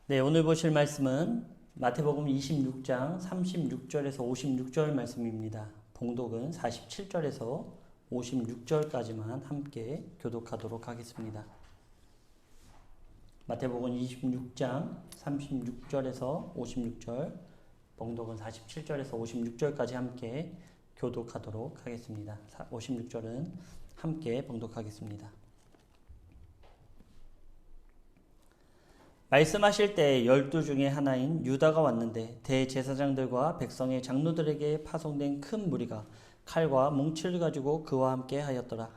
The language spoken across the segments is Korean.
네, 오늘 보실 말씀은 마태복음 26장 36절에서 56절 말씀입니다. 봉독은 47절에서 56절까지만 함께 교독하도록 하겠습니다. 마태복음 26장 36절에서 56절, 봉독은 47절에서 56절까지 함께 교독하도록 하겠습니다. 56절은 함께 봉독하겠습니다. 말씀하실 때 12 중에 하나인 유다가 왔는데 대제사장들과 백성의 장로들에게 파송된 큰 무리가 칼과 뭉치를 가지고 그와 함께 하였더라.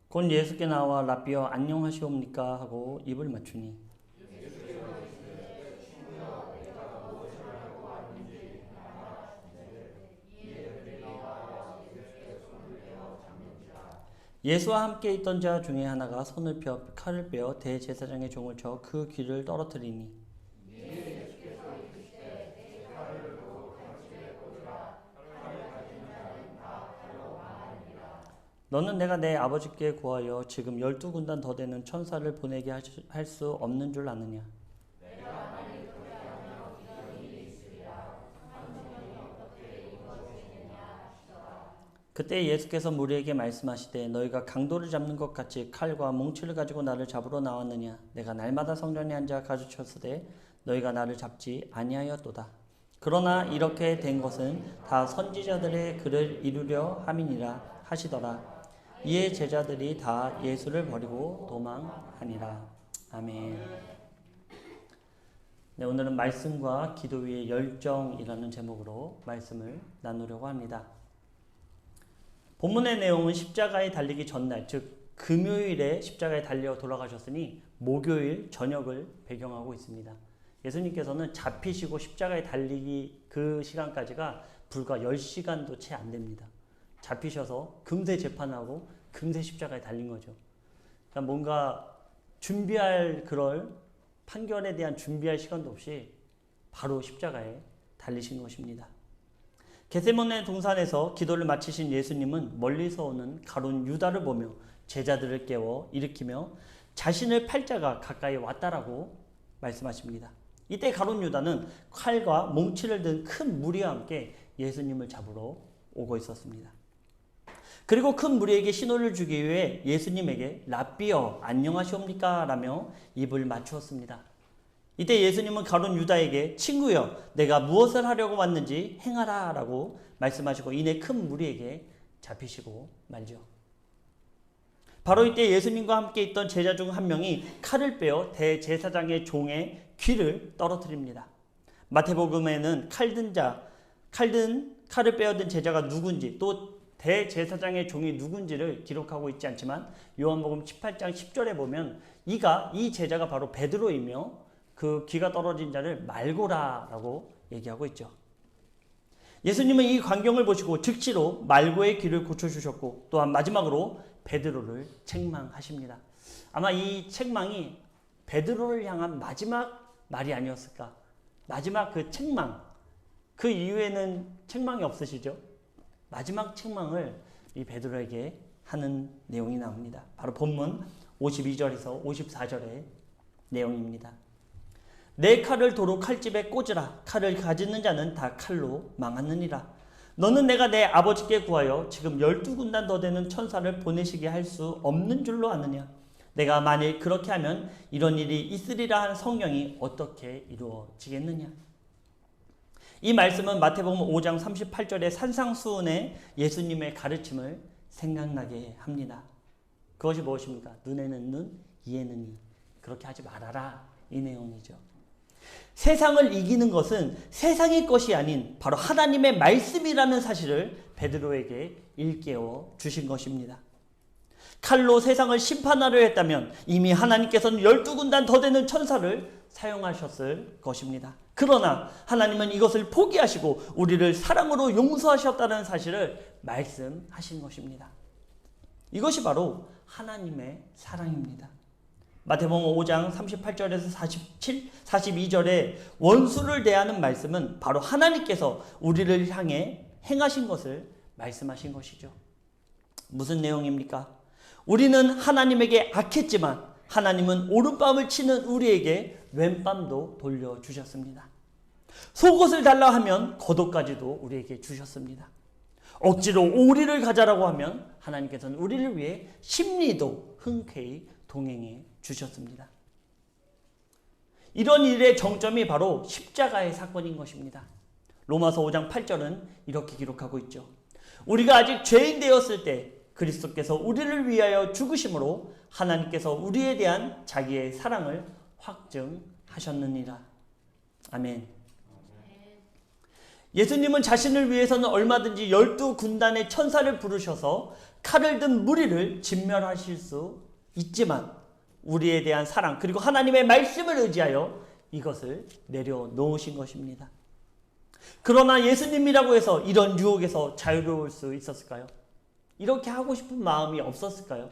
곧 예수께 나와 랍비여 안녕하시옵니까 하고 입을 맞추니 예수와 함께 있던 자 중에 하나가 손을 펴 칼을 빼어 대제사장의 종을 쳐 그 귀를 떨어뜨리니 너는 내가 내 아버지께 구하여 지금 12군단 더 되는 천사를 보내게 할 수 없는 줄 아느냐. 그때 예수께서 무리에게 말씀하시되 너희가 강도를 잡는 것 같이 칼과 뭉치를 가지고 나를 잡으러 나왔느냐. 내가 날마다 성전에 앉아 가르쳤으되 너희가 나를 잡지 아니하였도다. 그러나 이렇게 된 것은 다 선지자들의 글을 이루려 함이니라 하시더라. 이에 제자들이 다 예수를 버리고 도망하니라. 아멘. 네, 오늘은 말씀과 기도 위의 열정이라는 제목으로 말씀을 나누려고 합니다. 본문의 내용은 십자가에 달리기 전날, 즉 금요일에 십자가에 달려 돌아가셨으니 목요일 저녁을 배경하고 있습니다. 예수님께서는 잡히시고 십자가에 달리기 그 시간까지가 불과 10시간도 채 안 됩니다. 잡히셔서 금세 재판하고 금세 십자가에 달린 거죠. 그러니까 뭔가 준비할 그럴 판결에 대한 준비할 시간도 없이 바로 십자가에 달리신 것입니다. 겟세마네 동산에서 기도를 마치신 예수님은 멀리서 오는 가룟 유다를 보며 제자들을 깨워 일으키며 자신을 팔 자가 가까이 왔다라고 말씀하십니다. 이때 가룟 유다는 칼과 몽치를 든 큰 무리와 함께 예수님을 잡으러 오고 있었습니다. 그리고 큰 무리에게 신호를 주기 위해 예수님에게 랍비여 안녕하시옵니까 라며 입을 맞추었습니다. 이때 예수님은 가룟 유다에게 친구여 내가 무엇을 하려고 왔는지 행하라 라고 말씀하시고 이내 큰 무리에게 잡히시고 말죠. 바로 이때 예수님과 함께 있던 제자 중 한 명이 칼을 빼어 대제사장의 종의 귀를 떨어뜨립니다. 마태복음에는 칼을 빼어든 제자가 누군지 또 대제사장의 종이 누군지를 기록하고 있지 않지만 요한복음 18장 10절에 보면 이 제자가 바로 베드로이며 그 귀가 떨어진 자를 말고라라고 얘기하고 있죠. 예수님은 이 광경을 보시고 즉시로 말고의 귀를 고쳐주셨고 또한 마지막으로 베드로를 책망하십니다. 아마 이 책망이 베드로를 향한 마지막 말이 아니었을까. 마지막 그 책망, 그 이후에는 책망이 없으시죠? 마지막 책망을 이 베드로에게 하는 내용이 나옵니다. 바로 본문 52절에서 54절의 내용입니다. 내 칼을 도로 칼집에 꽂으라. 칼을 가지는 자는 다 칼로 망하느니라. 너는 내가 내 아버지께 구하여 지금 12군단 더 되는 천사를 보내시게 할 수 없는 줄로 아느냐. 내가 만일 그렇게 하면 이런 일이 있으리라 한 성경이 어떻게 이루어지겠느냐. 이 말씀은 마태복음 5장 38절의 산상수훈의 예수님의 가르침을 생각나게 합니다. 그것이 무엇입니까? 눈에는 눈, 이에는 이. 그렇게 하지 말아라. 이 내용이죠. 세상을 이기는 것은 세상의 것이 아닌 바로 하나님의 말씀이라는 사실을 베드로에게 일깨워 주신 것입니다. 칼로 세상을 심판하려 했다면 이미 하나님께서는 12군단 더 되는 천사를 사용하셨을 것입니다. 그러나 하나님은 이것을 포기하시고 우리를 사랑으로 용서하셨다는 사실을 말씀하신 것입니다. 이것이 바로 하나님의 사랑입니다. 마태복음 5장 38절에서 42절에 원수를 대하는 말씀은 바로 하나님께서 우리를 향해 행하신 것을 말씀하신 것이죠. 무슨 내용입니까? 우리는 하나님에게 악했지만 하나님은 오른밤을 치는 우리에게 왼밤도 돌려주셨습니다. 속옷을 달라 하면 겉옷까지도 우리에게 주셨습니다. 억지로 오리를 가자라고 하면 하나님께서는 우리를 위해 심리도 흔쾌히 동행해 주셨습니다. 이런 일의 정점이 바로 십자가의 사건인 것입니다. 로마서 5장 8절은 이렇게 기록하고 있죠. 우리가 아직 죄인 되었을 때 그리스도께서 우리를 위하여 죽으심으로 하나님께서 우리에 대한 자기의 사랑을 확증하셨느니라. 아멘. 예수님은 자신을 위해서는 얼마든지 12군단의 천사를 부르셔서 칼을 든 무리를 진멸하실 수 있지만 우리에 대한 사랑 그리고 하나님의 말씀을 의지하여 이것을 내려놓으신 것입니다. 그러나 예수님이라고 해서 이런 유혹에서 자유로울 수 있었을까요? 이렇게 하고 싶은 마음이 없었을까요?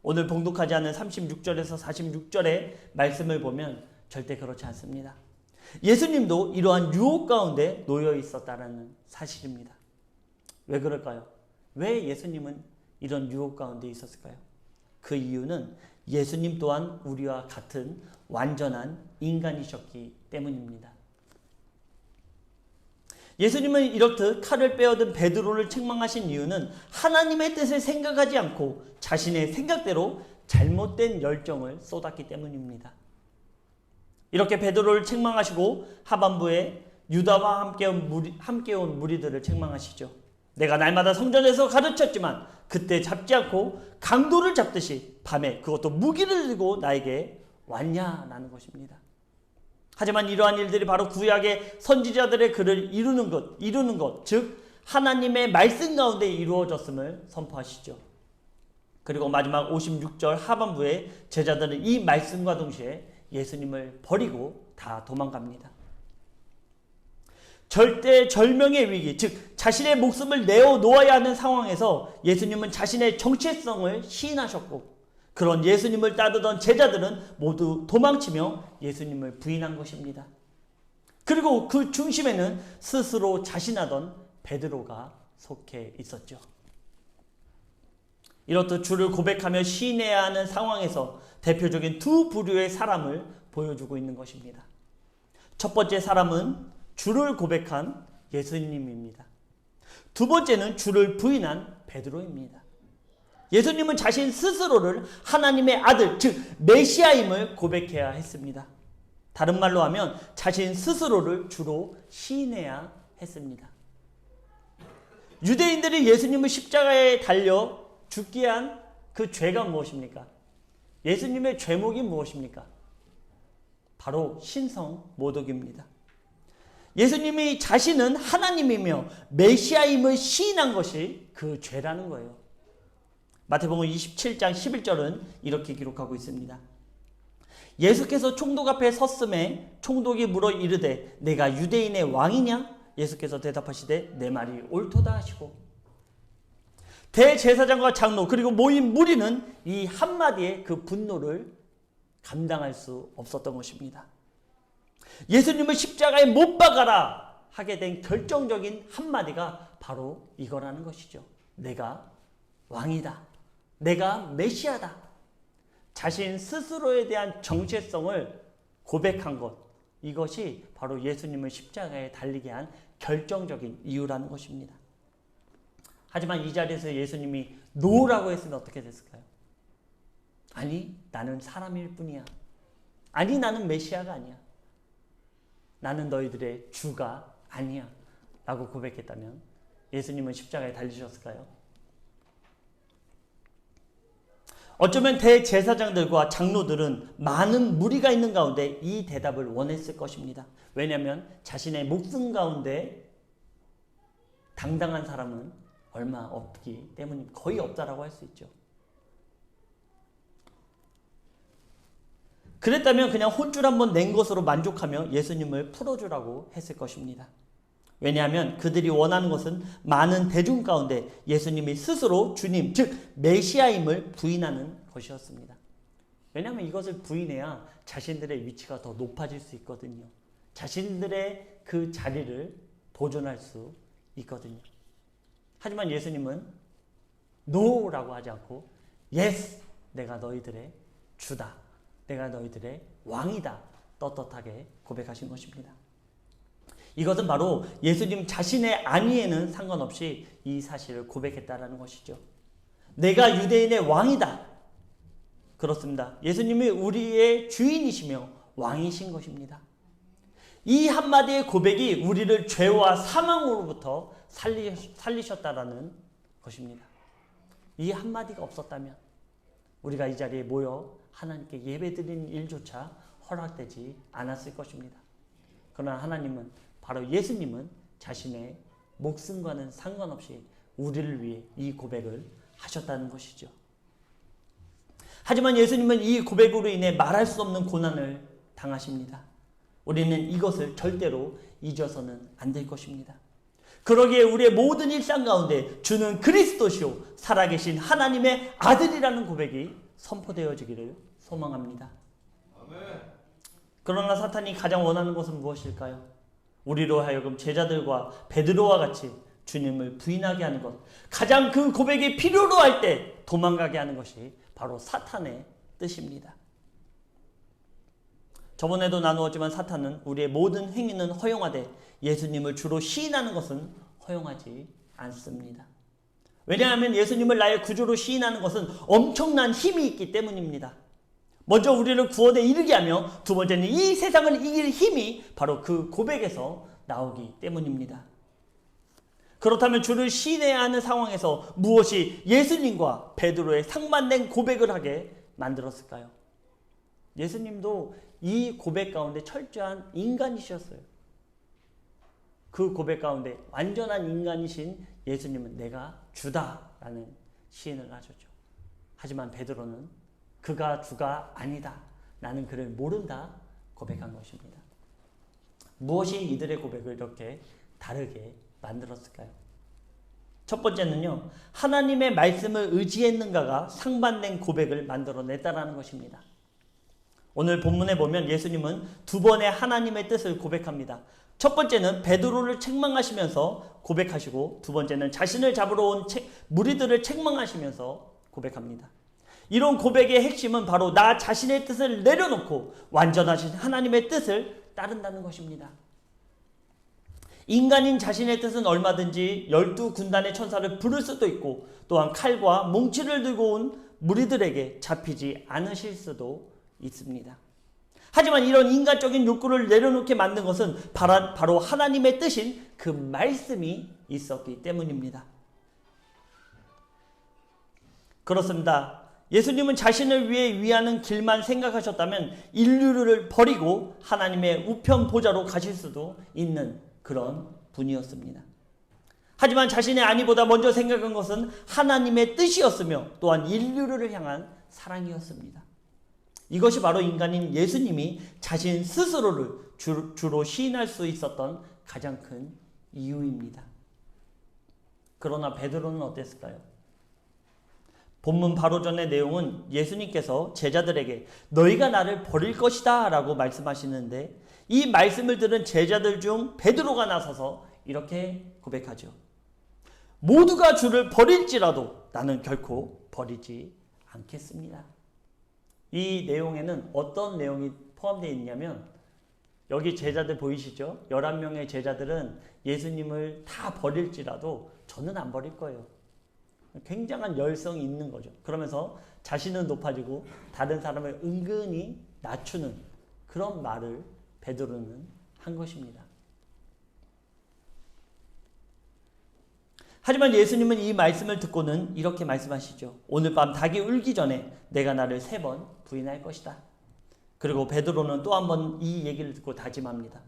오늘 봉독하지 않은 36절에서 46절의 말씀을 보면 절대 그렇지 않습니다. 예수님도 이러한 유혹 가운데 놓여 있었다는 사실입니다. 왜 그럴까요? 왜 예수님은 이런 유혹 가운데 있었을까요? 그 이유는 예수님 또한 우리와 같은 완전한 인간이셨기 때문입니다. 예수님은 이렇듯 칼을 빼어든 베드로를 책망하신 이유는 하나님의 뜻을 생각하지 않고 자신의 생각대로 잘못된 열정을 쏟았기 때문입니다. 이렇게 베드로를 책망하시고 하반부에 유다와 함께 온 무리들을 책망하시죠. 내가 날마다 성전에서 가르쳤지만 그때 잡지 않고 강도를 잡듯이 밤에 그것도 무기를 들고 나에게 왔냐라는 것입니다. 하지만 이러한 일들이 바로 구약의 선지자들의 글을 이루는 것, 즉 하나님의 말씀 가운데 이루어졌음을 선포하시죠. 그리고 마지막 56절 하반부에 제자들은 이 말씀과 동시에 예수님을 버리고 다 도망갑니다. 절대절명의 위기, 즉 자신의 목숨을 내어놓아야 하는 상황에서 예수님은 자신의 정체성을 시인하셨고 그런 예수님을 따르던 제자들은 모두 도망치며 예수님을 부인한 것입니다. 그리고 그 중심에는 스스로 자신하던 베드로가 속해 있었죠. 이렇듯 주를 고백하며 시인해야 하는 상황에서 대표적인 두 부류의 사람을 보여주고 있는 것입니다. 첫 번째 사람은 주를 고백한 예수님입니다. 두 번째는 주를 부인한 베드로입니다. 예수님은 자신 스스로를 하나님의 아들, 즉 메시아임을 고백해야 했습니다. 다른 말로 하면 자신 스스로를 주로 시인해야 했습니다. 유대인들이 예수님을 십자가에 달려 죽게 한 그 죄가 무엇입니까? 예수님의 죄목이 무엇입니까? 바로 신성모독입니다. 예수님이 자신은 하나님이며 메시아임을 시인한 것이 그 죄라는 거예요. 마태복음 27장 11절은 이렇게 기록하고 있습니다. 예수께서 총독 앞에 섰음에 총독이 물어 이르되 내가 유대인의 왕이냐? 예수께서 대답하시되 내 말이 옳도다 하시고 대제사장과 장로 그리고 모인 무리는 이 한마디에 그 분노를 감당할 수 없었던 것입니다. 예수님을 십자가에 못 박아라 하게 된 결정적인 한마디가 바로 이거라는 것이죠. 내가 왕이다. 내가 메시아다. 자신 스스로에 대한 정체성을 고백한 것. 이것이 바로 예수님을 십자가에 달리게 한 결정적인 이유라는 것입니다. 하지만 이 자리에서 예수님이 노라고 했으면 어떻게 됐을까요? 아니, 나는 사람일 뿐이야. 아니, 나는 메시아가 아니야. 나는 너희들의 주가 아니야. 라고 고백했다면 예수님은 십자가에 달리셨을까요? 어쩌면 대제사장들과 장로들은 많은 무리가 있는 가운데 이 대답을 원했을 것입니다. 왜냐하면 자신의 목숨 가운데 당당한 사람은 얼마 없기 때문입니다. 거의 없다라고 할 수 있죠. 그랬다면 그냥 혼줄 한번 낸 것으로 만족하며 예수님을 풀어주라고 했을 것입니다. 왜냐하면 그들이 원하는 것은 많은 대중 가운데 예수님이 스스로 주님, 즉 메시아임을 부인하는 것이었습니다. 왜냐하면 이것을 부인해야 자신들의 위치가 더 높아질 수 있거든요. 자신들의 그 자리를 보존할 수 있거든요. 하지만 예수님은 NO라고 하지 않고 yes, 내가 너희들의 주다. 내가 너희들의 왕이다. 떳떳하게 고백하신 것입니다. 이것은 바로 예수님 자신의 안위에는 상관없이 이 사실을 고백했다라는 것이죠. 내가 유대인의 왕이다. 그렇습니다. 예수님이 우리의 주인이시며 왕이신 것입니다. 이 한마디의 고백이 우리를 죄와 사망으로부터 살리셨다라는 것입니다. 이 한마디가 없었다면 우리가 이 자리에 모여 하나님께 예배드리는 일조차 허락되지 않았을 것입니다. 그러나 하나님은, 바로 예수님은 자신의 목숨과는 상관없이 우리를 위해 이 고백을 하셨다는 것이죠. 하지만 예수님은 이 고백으로 인해 말할 수 없는 고난을 당하십니다. 우리는 이것을 절대로 잊어서는 안 될 것입니다. 그러기에 우리의 모든 일상 가운데 주는 그리스도시요 살아계신 하나님의 아들이라는 고백이 선포되어지기를 소망합니다. 아멘. 그러나 사탄이 가장 원하는 것은 무엇일까요? 우리로 하여금 제자들과 베드로와 같이 주님을 부인하게 하는 것, 가장 그 고백이 필요로 할 때 도망가게 하는 것이 바로 사탄의 뜻입니다. 저번에도 나누었지만 사탄은 우리의 모든 행위는 허용하되 예수님을 주로 시인하는 것은 허용하지 않습니다. 왜냐하면 예수님을 나의 구주로 시인하는 것은 엄청난 힘이 있기 때문입니다. 먼저 우리를 구원에 이르게 하며 두 번째는 이 세상을 이길 힘이 바로 그 고백에서 나오기 때문입니다. 그렇다면 주를 시인해야 하는 상황에서 무엇이 예수님과 베드로의 상반된 고백을 하게 만들었을까요? 예수님도 이 고백 가운데 철저한 인간이셨어요. 그 고백 가운데 완전한 인간이신 예수님은 내가 주다라는 시인을 하셨죠. 하지만 베드로는 그가 주가 아니다. 나는 그를 모른다 고백한 것입니다. 무엇이 이들의 고백을 이렇게 다르게 만들었을까요? 첫 번째는요, 하나님의 말씀을 의지했는가가 상반된 고백을 만들어냈다라는 것입니다. 오늘 본문에 보면 예수님은 두 번의 하나님의 뜻을 고백합니다. 첫 번째는 베드로를 책망하시면서 고백하시고, 두 번째는 자신을 잡으러 온 무리들을 책망하시면서 고백합니다. 이런 고백의 핵심은 바로 나 자신의 뜻을 내려놓고 완전하신 하나님의 뜻을 따른다는 것입니다. 인간인 자신의 뜻은 얼마든지 12군단의 천사를 부를 수도 있고, 또한 칼과 몽치를 들고 온 무리들에게 잡히지 않으실 수도 있습니다. 하지만 이런 인간적인 욕구를 내려놓게 만든 것은 바로 하나님의 뜻인 그 말씀이 있었기 때문입니다. 그렇습니다. 예수님은 자신을 위해 위하는 길만 생각하셨다면 인류를 버리고 하나님의 우편 보좌로 가실 수도 있는 그런 분이었습니다. 하지만 자신의 안위보다 먼저 생각한 것은 하나님의 뜻이었으며 또한 인류를 향한 사랑이었습니다. 이것이 바로 인간인 예수님이 자신 스스로를 주로 시인할 수 있었던 가장 큰 이유입니다. 그러나 베드로는 어땠을까요? 본문 바로 전의 내용은 예수님께서 제자들에게 너희가 나를 버릴 것이다 라고 말씀하시는데, 이 말씀을 들은 제자들 중 베드로가 나서서 이렇게 고백하죠. 모두가 주를 버릴지라도 나는 결코 버리지 않겠습니다. 이 내용에는 어떤 내용이 포함되어 있냐면, 여기 제자들 보이시죠? 11명의 제자들은 예수님을 다 버릴지라도 저는 안 버릴 거예요. 굉장한 열성이 있는 거죠. 그러면서 자신은 높아지고 다른 사람을 은근히 낮추는 그런 말을 베드로는 한 것입니다. 하지만 예수님은 이 말씀을 듣고는 이렇게 말씀하시죠. 오늘 밤 닭이 울기 전에 내가 나를 3번 부인할 것이다. 그리고 베드로는 또 한 번 이 얘기를 듣고 다짐합니다.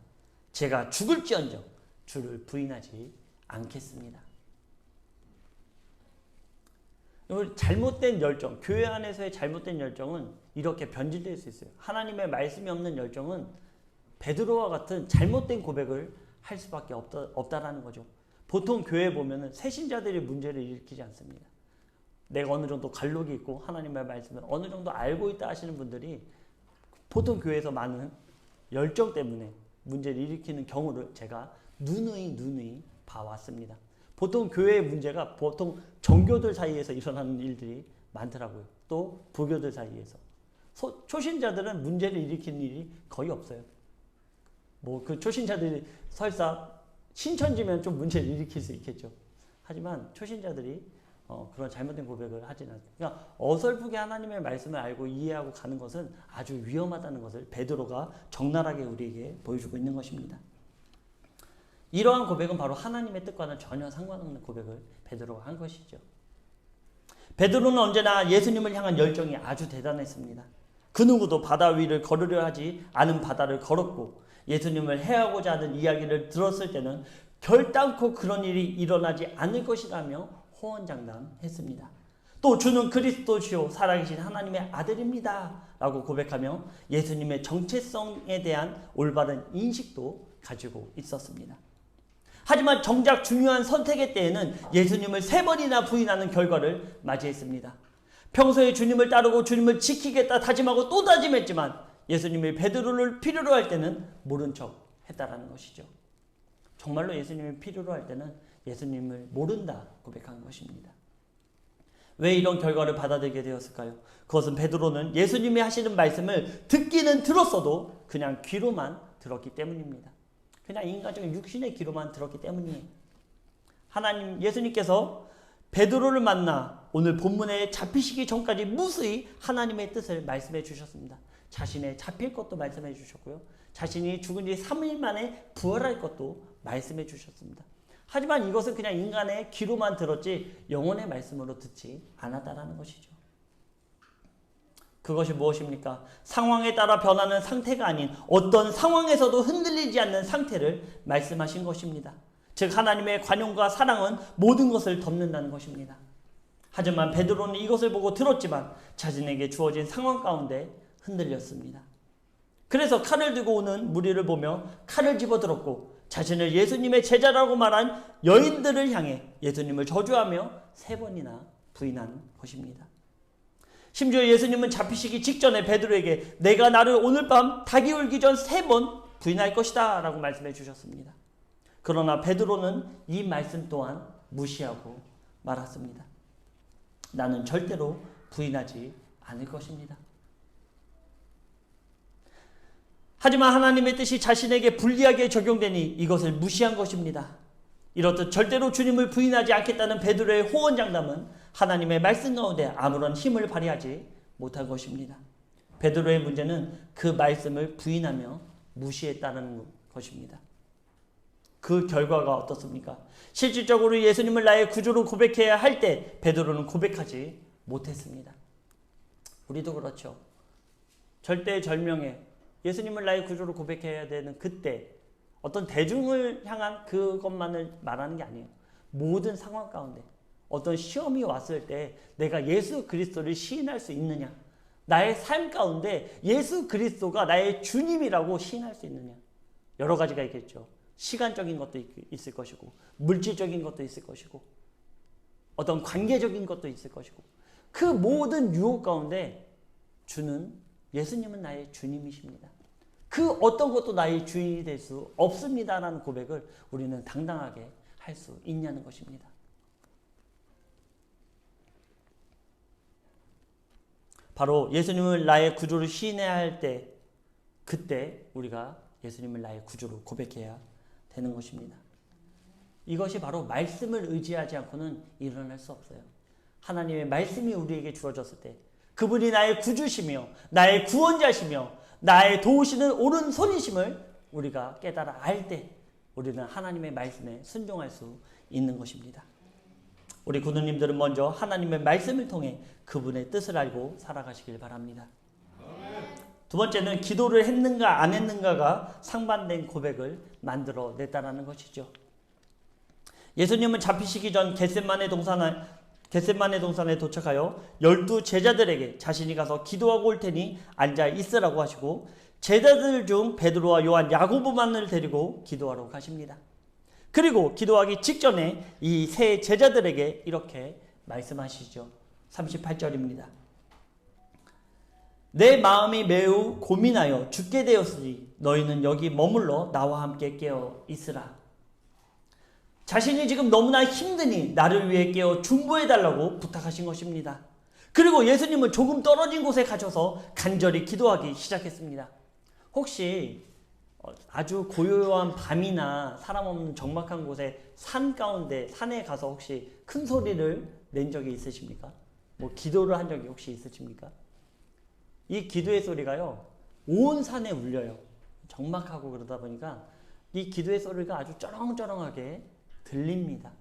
제가 죽을지언정 주를 부인하지 않겠습니다. 잘못된 열정, 교회 안에서의 잘못된 열정은 이렇게 변질될 수 있어요. 하나님의 말씀이 없는 열정은 베드로와 같은 잘못된 고백을 할 수밖에 없다라는 거죠. 보통 교회에 보면은 새신자들이 문제를 일으키지 않습니다. 내가 어느 정도 갈록이 있고 하나님의 말씀을 어느 정도 알고 있다 하시는 분들이 보통 교회에서 많은 열정 때문에 문제를 일으키는 경우를 제가 누누이 봐왔습니다. 보통 교회의 문제가 보통 정교들 사이에서 일어나는 일들이 많더라고요. 또 부교들 사이에서. 초신자들은 문제를 일으키는 일이 거의 없어요. 뭐 그 초신자들이 설사 신천지면 좀 문제를 일으킬 수 있겠죠. 하지만 초신자들이 그런 잘못된 고백을 하지는 않습니다. 그러니까 어설프게 하나님의 말씀을 알고 이해하고 가는 것은 아주 위험하다는 것을 베드로가 적나라하게 우리에게 보여주고 있는 것입니다. 이러한 고백은 바로 하나님의 뜻과는 전혀 상관없는 고백을 베드로가 한 것이죠. 베드로는 언제나 예수님을 향한 열정이 아주 대단했습니다. 그 누구도 바다 위를 걸으려 하지 않은 바다를 걸었고 예수님을 해하고자 하는 이야기를 들었을 때는 결단코 그런 일이 일어나지 않을 것이라며 호언장담했습니다. 또 주는 그리스도시요 살아계신 하나님의 아들입니다 라고 고백하며 예수님의 정체성에 대한 올바른 인식도 가지고 있었습니다. 하지만 정작 중요한 선택의 때에는 예수님을 3번이나 부인하는 결과를 맞이했습니다. 평소에 주님을 따르고 주님을 지키겠다 다짐하고 또 다짐했지만 예수님이 베드로를 필요로 할 때는 모른 척 했다라는 것이죠. 정말로 예수님이 필요로 할 때는 예수님을 모른다 고백한 것입니다. 왜 이런 결과를 받아들이게 되었을까요? 그것은 베드로는 예수님이 하시는 말씀을 듣기는 들었어도 그냥 귀로만 들었기 때문입니다. 그냥 인간적인 육신의 귀로만 들었기 때문이에요. 예수님께서 베드로를 만나 오늘 본문에 잡히시기 전까지 무수히 하나님의 뜻을 말씀해 주셨습니다. 자신의 잡힐 것도 말씀해 주셨고요. 자신이 죽은 지 3일 만에 부활할 것도 말씀해 주셨습니다. 하지만 이것은 그냥 인간의 귀로만 들었지 영혼의 말씀으로 듣지 않았다라는 것이죠. 그것이 무엇입니까? 상황에 따라 변하는 상태가 아닌 어떤 상황에서도 흔들리지 않는 상태를 말씀하신 것입니다. 즉 하나님의 관용과 사랑은 모든 것을 덮는다는 것입니다. 하지만 베드로는 이것을 보고 들었지만 자신에게 주어진 상황 가운데 흔들렸습니다. 그래서 칼을 들고 오는 무리를 보며 칼을 집어들었고 자신을 예수님의 제자라고 말한 여인들을 향해 예수님을 저주하며 3번이나 부인한 것입니다. 심지어 예수님은 잡히시기 직전에 베드로에게 내가 나를 오늘 밤 닭이 울기 전 3번 부인할 것이다 라고 말씀해 주셨습니다. 그러나 베드로는 이 말씀 또한 무시하고 말았습니다. 나는 절대로 부인하지 않을 것입니다. 하지만 하나님의 뜻이 자신에게 불리하게 적용되니 이것을 무시한 것입니다. 이렇듯 절대로 주님을 부인하지 않겠다는 베드로의 호언장담은 하나님의 말씀 가운데 아무런 힘을 발휘하지 못한 것입니다. 베드로의 문제는 그 말씀을 부인하며 무시했다는 것입니다. 그 결과가 어떻습니까? 실질적으로 예수님을 나의 구주로 고백해야 할 때 베드로는 고백하지 못했습니다. 우리도 그렇죠. 절대절명에 예수님을 나의 구주로 고백해야 되는 그때 어떤 대중을 향한 그것만을 말하는 게 아니에요. 모든 상황 가운데 어떤 시험이 왔을 때 내가 예수 그리스도를 시인할 수 있느냐, 나의 삶 가운데 예수 그리스도가 나의 주님이라고 시인할 수 있느냐, 여러 가지가 있겠죠. 시간적인 것도 있을 것이고 물질적인 것도 있을 것이고 어떤 관계적인 것도 있을 것이고 그 모든 유혹 가운데 예수님은 나의 주님이십니다. 그 어떤 것도 나의 주인이 될 수 없습니다라는 고백을 우리는 당당하게 할 수 있냐는 것입니다. 바로 예수님을 나의 구주로 시인해야 할 때 그때 우리가 예수님을 나의 구주로 고백해야 되는 것입니다. 이것이 바로 말씀을 의지하지 않고는 일어날 수 없어요. 하나님의 말씀이 우리에게 주어졌을 때 그분이 나의 구주시며 나의 구원자시며 나의 도우시는 오른손이심을 우리가 깨달아 알 때 우리는 하나님의 말씀에 순종할 수 있는 것입니다. 우리 구두님들은 먼저 하나님의 말씀을 통해 그분의 뜻을 알고 살아가시길 바랍니다. 두 번째는 기도를 했는가 안 했는가가 상반된 고백을 만들어냈다는 것이죠. 예수님은 잡히시기 전 겟세마네 동산에 도착하여 12 제자들에게 자신이 가서 기도하고 올 테니 앉아 있으라고 하시고 제자들 중 베드로와 요한, 야고보만을 데리고 기도하러 가십니다. 그리고 기도하기 직전에 이 세 제자들에게 이렇게 말씀하시죠. 38절입니다. 내 마음이 매우 고민하여 죽게 되었으니 너희는 여기 머물러 나와 함께 깨어 있으라. 자신이 지금 너무나 힘드니 나를 위해 깨어 중보해달라고 부탁하신 것입니다. 그리고 예수님은 조금 떨어진 곳에 가셔서 간절히 기도하기 시작했습니다. 혹시 아주 고요한 밤이나 사람 없는 적막한 곳에 산 가운데 산에 가서 혹시 큰 소리를 낸 적이 있으십니까? 뭐 기도를 한 적이 혹시 있으십니까? 이 기도의 소리가요, 온 산에 울려요. 적막하고 그러다 보니까 이 기도의 소리가 아주 쩌렁쩌렁하게 들립니다.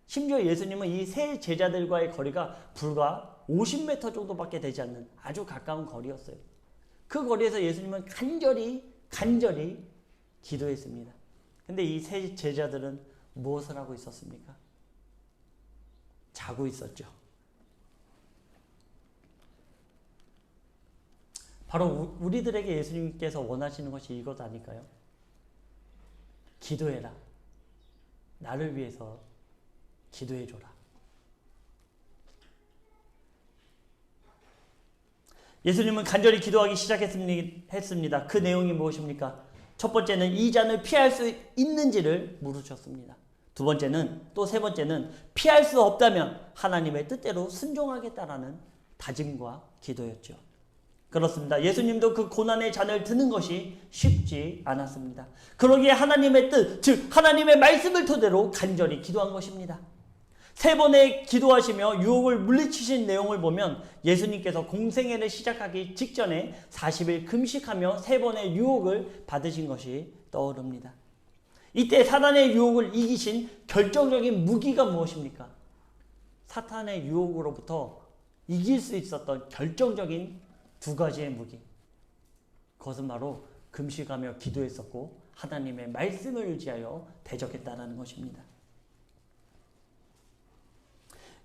심지어 예수님은 이 세 제자들과의 거리가 불과 50m 정도밖에 되지 않는 아주 가까운 거리였어요. 그 거리에서 예수님은 간절히 기도했습니다. 근데 이 세 제자들은 무엇을 하고 있었습니까? 자고 있었죠. 바로 우리들에게 예수님께서 원하시는 것이 이것 아닐까요? 기도해라. 나를 위해서 기도해줘라. 예수님은 간절히 기도하기 시작했습니다. 그 내용이 무엇입니까? 첫 번째는 이 잔을 피할 수 있는지를 물으셨습니다. 두 번째는, 또 세 번째는 피할 수 없다면 하나님의 뜻대로 순종하겠다라는 다짐과 기도였죠. 그렇습니다. 예수님도 그 고난의 잔을 드는 것이 쉽지 않았습니다. 그러기에 하나님의 뜻, 즉 하나님의 말씀을 토대로 간절히 기도한 것입니다. 세 번의 기도하시며 유혹을 물리치신 내용을 보면 예수님께서 공생애를 시작하기 직전에 40일 금식하며 세 번의 유혹을 받으신 것이 떠오릅니다. 이때 사탄의 유혹을 이기신 결정적인 무기가 무엇입니까? 사탄의 유혹으로부터 이길 수 있었던 결정적인 두 가지의 무기. 그것은 바로 금식하며 기도했었고 하나님의 말씀을 의지하여 대적했다는 것입니다.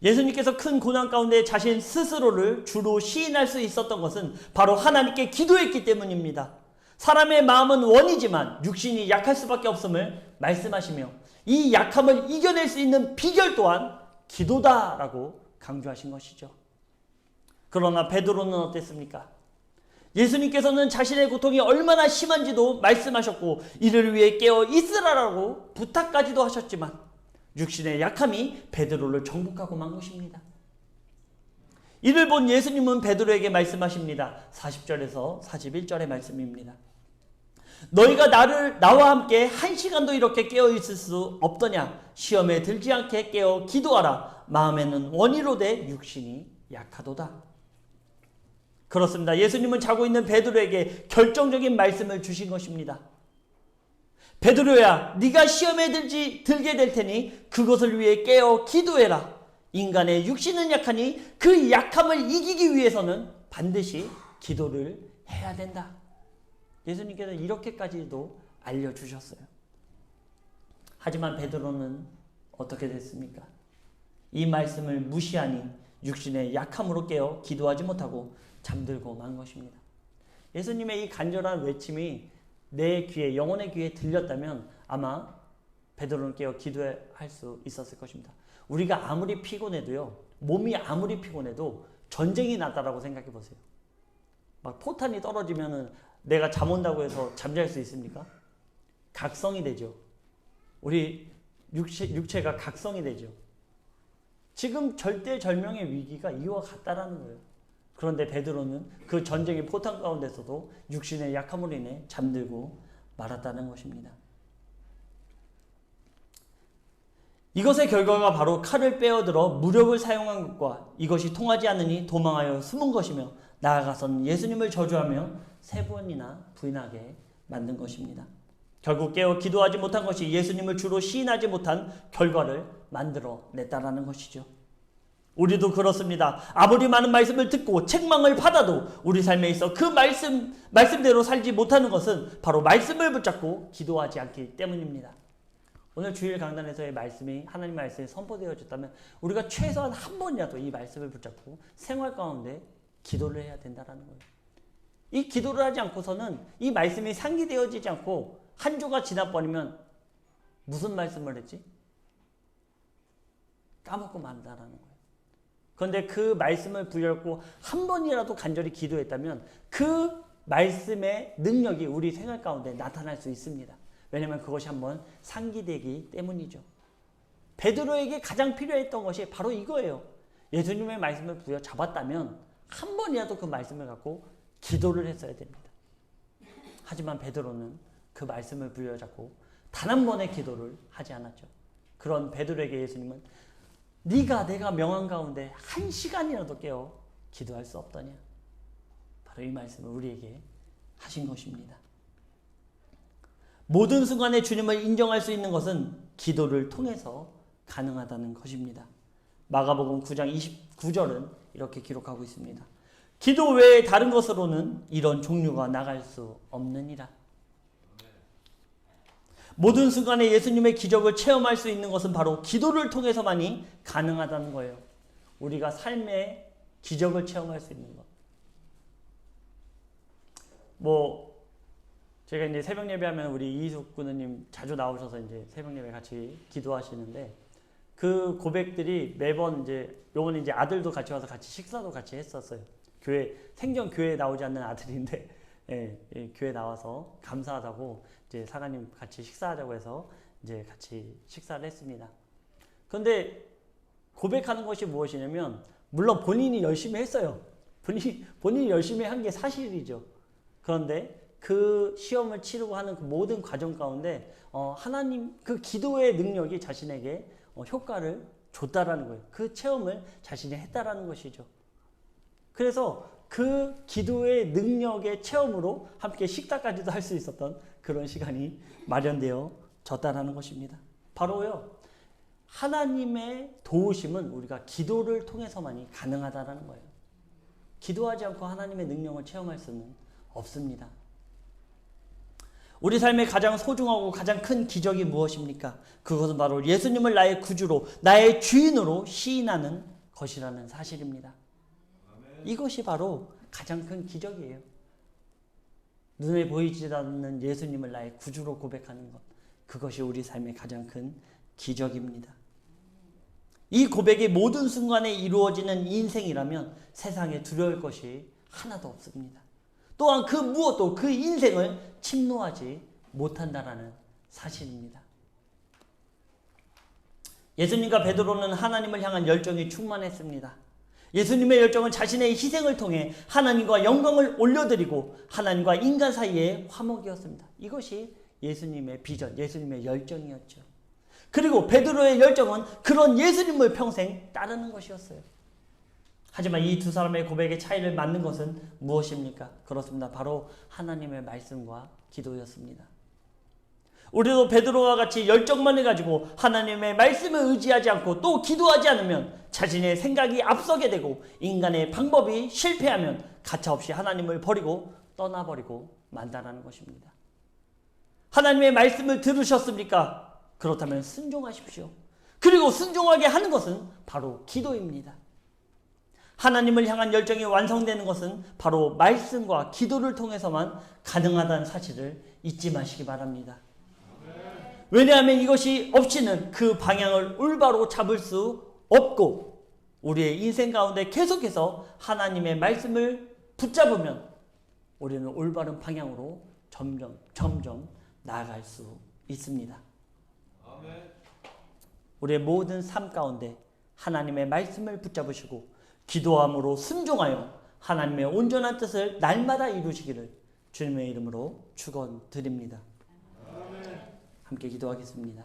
예수님께서 큰 고난 가운데 자신 스스로를 주로 시인할 수 있었던 것은 바로 하나님께 기도했기 때문입니다. 사람의 마음은 원이지만 육신이 약할 수밖에 없음을 말씀하시며 이 약함을 이겨낼 수 있는 비결 또한 기도다라고 강조하신 것이죠. 그러나 베드로는 어땠습니까? 예수님께서는 자신의 고통이 얼마나 심한지도 말씀하셨고 이를 위해 깨어 있으라라고 부탁까지도 하셨지만 육신의 약함이 베드로를 정복하고 만 것입니다. 이를 본 예수님은 베드로에게 말씀하십니다. 40절에서 41절의 말씀입니다. 너희가 나와 함께 1시간도 이렇게 깨어 있을 수 없더냐? 시험에 들지 않게 깨어 기도하라. 마음에는 원이로되 육신이 약하도다. 그렇습니다. 예수님은 자고 있는 베드로에게 결정적인 말씀을 주신 것입니다. 베드로야, 네가 시험에 들게 될 테니 그것을 위해 깨어 기도해라. 인간의 육신은 약하니 그 약함을 이기기 위해서는 반드시 기도를 해야 된다. 예수님께서 이렇게까지도 알려주셨어요. 하지만 베드로는 어떻게 됐습니까? 이 말씀을 무시하니 육신의 약함으로 깨어 기도하지 못하고 잠들고 만 것입니다. 예수님의 이 간절한 외침이 내 귀에, 영혼의 귀에 들렸다면 아마 베드로는 깨어 기도할 수 있었을 것입니다. 우리가 아무리 피곤해도요, 몸이 아무리 피곤해도 전쟁이 났다라고 생각해 보세요. 막 포탄이 떨어지면은 내가 잠 온다고 해서 잠잘 수 있습니까? 각성이 되죠. 우리 육체가 각성이 되죠. 지금 절대절명의 위기가 이와 같다라는 거예요. 그런데 베드로는 그 전쟁의 포탄 가운데서도 육신의 약함으로 인해 잠들고 말았다는 것입니다. 이것의 결과가 바로 칼을 빼어들어 무력을 사용한 것과 이것이 통하지 않으니 도망하여 숨은 것이며 나아가서는 예수님을 저주하며 3번이나 부인하게 만든 것입니다. 결국 깨어 기도하지 못한 것이 예수님을 주로 시인하지 못한 결과를 만들어냈다라는 것이죠. 우리도 그렇습니다. 아무리 많은 말씀을 듣고 책망을 받아도 우리 삶에 있어 그 말씀대로 살지 못하는 것은 바로 말씀을 붙잡고 기도하지 않기 때문입니다. 오늘 주일 강단에서의 말씀이 하나님 말씀이 선포되어졌다면 우리가 최소한 한 번이라도 이 말씀을 붙잡고 생활 가운데 기도를 해야 된다는 거예요. 이 기도를 하지 않고서는 이 말씀이 상기되어지지 않고 한 주가 지나버리면 무슨 말씀을 했지? 까먹고 만다라는 거예요. 그런데 그 말씀을 붙잡고 한 번이라도 간절히 기도했다면 그 말씀의 능력이 우리 생활 가운데 나타날 수 있습니다. 왜냐하면 그것이 한번 상기되기 때문이죠. 베드로에게 가장 필요했던 것이 바로 이거예요. 예수님의 말씀을 부여잡았다면 한 번이라도 그 말씀을 갖고 기도를 했어야 됩니다. 하지만 베드로는 그 말씀을 부여잡고 단 한 번의 기도를 하지 않았죠. 그런 베드로에게 예수님은 네가 내가 명한 가운데 1시간이라도 깨어 기도할 수 없더냐. 바로 이 말씀을 우리에게 하신 것입니다. 모든 순간에 주님을 인정할 수 있는 것은 기도를 통해서 가능하다는 것입니다. 마가복음 9장 29절은 이렇게 기록하고 있습니다. 기도 외에 다른 것으로는 이런 종류가 나갈 수 없느니라. 모든 순간에 예수님의 기적을 체험할 수 있는 것은 바로 기도를 통해서만이 가능하다는 거예요. 우리가 삶의 기적을 체험할 수 있는 것. 제가 이제 새벽 예배하면 우리 이희숙 군우님 자주 나오셔서 이제 새벽 예배 같이 기도하시는데 그 고백들이 매번 요건 이제 아들도 같이 와서 같이 식사도 같이 했었어요. 생전 교회에 나오지 않는 아들인데, 교회 나와서 감사하다고 이제 사관님 같이 식사하자고 해서 이제 같이 식사를 했습니다. 그런데 고백하는 것이 무엇이냐면, 물론 본인이 열심히 했어요. 본인이 열심히 한 게 사실이죠. 그런데 그 시험을 치르고 하는 그 모든 과정 가운데 하나님 그 기도의 능력이 자신에게 효과를 줬다라는 거예요. 그 체험을 자신이 했다라는 것이죠. 그래서 그 기도의 능력의 체험으로 함께 식사까지도 할 수 있었던 그런 시간이 마련되어 졌다라는 것입니다. 바로요, 하나님의 도우심은 우리가 기도를 통해서만이 가능하다라는 거예요. 기도하지 않고 하나님의 능력을 체험할 수는 없습니다. 우리 삶의 가장 소중하고 가장 큰 기적이 무엇입니까? 그것은 바로 예수님을 나의 구주로, 나의 주인으로 시인하는 것이라는 사실입니다. 이것이 바로 가장 큰 기적이에요. 눈에 보이지 않는 예수님을 나의 구주로 고백하는 것, 그것이 우리 삶의 가장 큰 기적입니다. 이 고백이 모든 순간에 이루어지는 인생이라면 세상에 두려울 것이 하나도 없습니다. 또한 그 무엇도 그 인생을 침노하지 못한다라는 사실입니다. 예수님과 베드로는 하나님을 향한 열정이 충만했습니다. 예수님의 열정은 자신의 희생을 통해 하나님과 영광을 올려드리고 하나님과 인간 사이의 화목이었습니다. 이것이 예수님의 비전, 예수님의 열정이었죠. 그리고 베드로의 열정은 그런 예수님을 평생 따르는 것이었어요. 하지만 이 두 사람의 고백의 차이를 맞는 것은 무엇입니까? 그렇습니다. 바로 하나님의 말씀과 기도였습니다. 우리도 베드로와 같이 열정만을 가지고 하나님의 말씀을 의지하지 않고 또 기도하지 않으면 자신의 생각이 앞서게 되고 인간의 방법이 실패하면 가차없이 하나님을 버리고 떠나버리고 만다라는 것입니다. 하나님의 말씀을 들으셨습니까? 그렇다면 순종하십시오. 그리고 순종하게 하는 것은 바로 기도입니다. 하나님을 향한 열정이 완성되는 것은 바로 말씀과 기도를 통해서만 가능하다는 사실을 잊지 마시기 바랍니다. 왜냐하면 이것이 없이는 그 방향을 올바로 잡을 수 없고 우리의 인생 가운데 계속해서 하나님의 말씀을 붙잡으면 우리는 올바른 방향으로 점점 나아갈 수 있습니다. 우리의 모든 삶 가운데 하나님의 말씀을 붙잡으시고 기도함으로 순종하여 하나님의 온전한 뜻을 날마다 이루시기를 주님의 이름으로 축원드립니다. 함께 기도하겠습니다.